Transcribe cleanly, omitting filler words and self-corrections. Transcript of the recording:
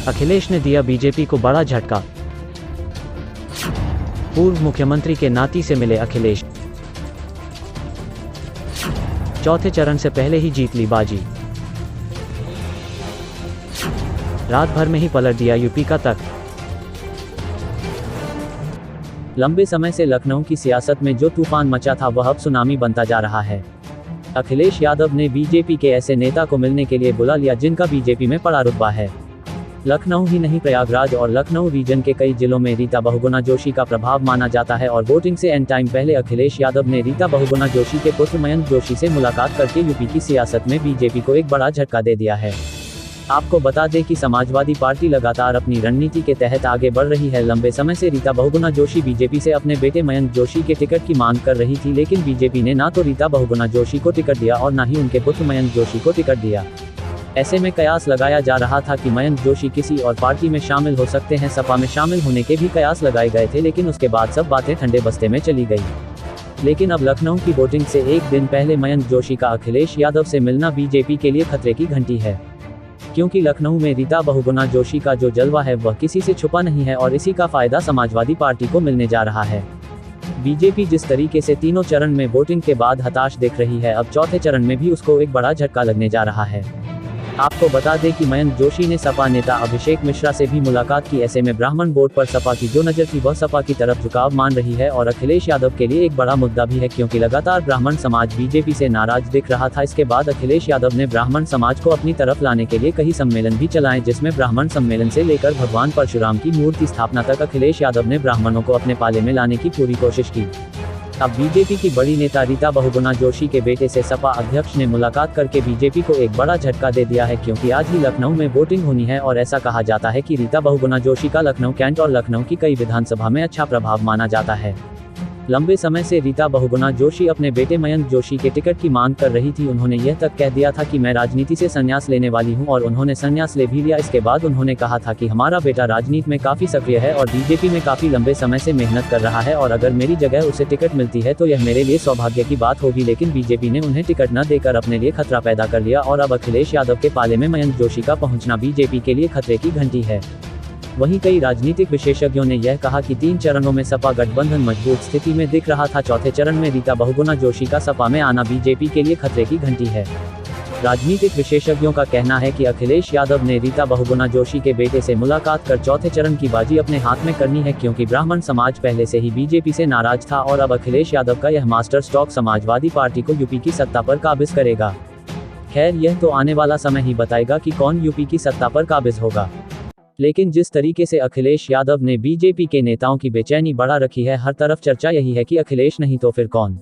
अखिलेश ने दिया बीजेपी को बड़ा झटका। पूर्व मुख्यमंत्री के नाती से मिले अखिलेश, चौथे चरण से पहले ही जीत ली बाजी। रात भर में ही पलट दिया यूपी का तख्त। लंबे समय से लखनऊ की सियासत में जो तूफान मचा था वह अब सुनामी बनता जा रहा है। अखिलेश यादव ने बीजेपी के ऐसे नेता को मिलने के लिए बुला लिया जिनका बीजेपी में बड़ा रुतबा है। लखनऊ ही नहीं, प्रयागराज और लखनऊ रीजन के कई जिलों में रीता बहुगुणा जोशी का प्रभाव माना जाता है और वोटिंग से एंड टाइम पहले अखिलेश यादव ने रीता बहुगुणा जोशी के पुत्र मयंक जोशी से मुलाकात करके यूपी की सियासत में बीजेपी को एक बड़ा झटका दे दिया है। आपको बता दें कि समाजवादी पार्टी लगातार अपनी रणनीति के तहत आगे बढ़ रही है। लंबे समय से रीता बहुगुणा जोशी बीजेपी से अपने बेटे मयंक जोशी के टिकट की मांग कर रही थी, लेकिन बीजेपी ने ना तो रीता बहुगुणा जोशी को टिकट दिया और ना ही उनके पुत्र मयंक जोशी को टिकट दिया। ऐसे में कयास लगाया जा रहा था कि मयंक जोशी किसी और पार्टी में शामिल हो सकते हैं। सपा में शामिल होने के भी कयास लगाए गए थे, लेकिन उसके बाद सब बातें ठंडे बस्ते में चली गई। लेकिन अब लखनऊ की वोटिंग से एक दिन पहले मयंक जोशी का अखिलेश यादव से मिलना बीजेपी के लिए खतरे की घंटी है, क्योंकि लखनऊ में रीता बहुगुणा जोशी का जो जलवा है वह किसी से छुपा नहीं है और इसी का फायदा समाजवादी पार्टी को मिलने जा रहा है। बीजेपी जिस तरीके से तीनों चरण में वोटिंग के बाद हताश दिख रही है, अब चौथे चरण में भी उसको एक बड़ा झटका लगने जा रहा है। आपको बता दें कि मयंक जोशी ने सपा नेता अभिषेक मिश्रा से भी मुलाकात की। ऐसे में ब्राह्मण वोट पर सपा की जो नज़र थी वह सपा की तरफ झुकाव मान रही है और अखिलेश यादव के लिए एक बड़ा मुद्दा भी है, क्योंकि लगातार ब्राह्मण समाज बीजेपी से नाराज दिख रहा था। इसके बाद अखिलेश यादव ने ब्राह्मण समाज को अपनी तरफ लाने के लिए कई सम्मेलन भी चलाए, जिसमें ब्राह्मण सम्मेलन से लेकर भगवान परशुराम की मूर्ति स्थापना तक अखिलेश यादव ने ब्राह्मणों को अपने पाले में लाने की पूरी कोशिश की। अब बीजेपी की बड़ी नेता रीता बहुगुणा जोशी के बेटे से सपा अध्यक्ष ने मुलाकात करके बीजेपी को एक बड़ा झटका दे दिया है, क्योंकि आज ही लखनऊ में वोटिंग होनी है और ऐसा कहा जाता है कि रीता बहुगुणा जोशी का लखनऊ कैंट और लखनऊ की कई विधानसभा में अच्छा प्रभाव माना जाता है। लंबे समय से रीता बहुगुणा जोशी अपने बेटे मयंक जोशी के टिकट की मांग कर रही थी। उन्होंने यह तक कह दिया था कि मैं राजनीति से संन्यास लेने वाली हूं, और उन्होंने संन्यास ले भी लिया। इसके बाद उन्होंने कहा था कि हमारा बेटा राजनीति में काफ़ी सक्रिय है और बीजेपी में काफ़ी लंबे समय से मेहनत कर रहा है, और अगर मेरी जगह उसे टिकट मिलती है तो यह मेरे लिए सौभाग्य की बात होगी। लेकिन बीजेपी ने उन्हें टिकट न देकर अपने लिए खतरा पैदा कर लिया और अब अखिलेश यादव के पाले में मयंक जोशी का पहुँचना बीजेपी के लिए खतरे की घंटी है। वहीं कई राजनीतिक विशेषज्ञों ने यह कहा कि 3 चरणों में सपा गठबंधन मजबूत स्थिति में दिख रहा था। चौथे चरण में रीता बहुगुणा जोशी का सपा में आना बीजेपी के लिए खतरे की घंटी है। राजनीतिक विशेषज्ञों का कहना है कि अखिलेश यादव ने रीता बहुगुणा जोशी के बेटे से मुलाकात कर चौथे चरण की बाजी अपने हाथ में करनी है, क्योंकि ब्राह्मण समाज पहले से ही बीजेपी से नाराज था और अब अखिलेश यादव का यह मास्टर स्ट्रोक समाजवादी पार्टी को यूपी की सत्ता पर काबिज करेगा। खैर, यह तो आने वाला समय ही बताएगा कि कौन यूपी की सत्ता पर काबिज होगा। लेकिन जिस तरीके से अखिलेश यादव ने बीजेपी के नेताओं की बेचैनी बढ़ा रखी है, हर तरफ चर्चा यही है कि अखिलेश नहीं तो फिर कौन।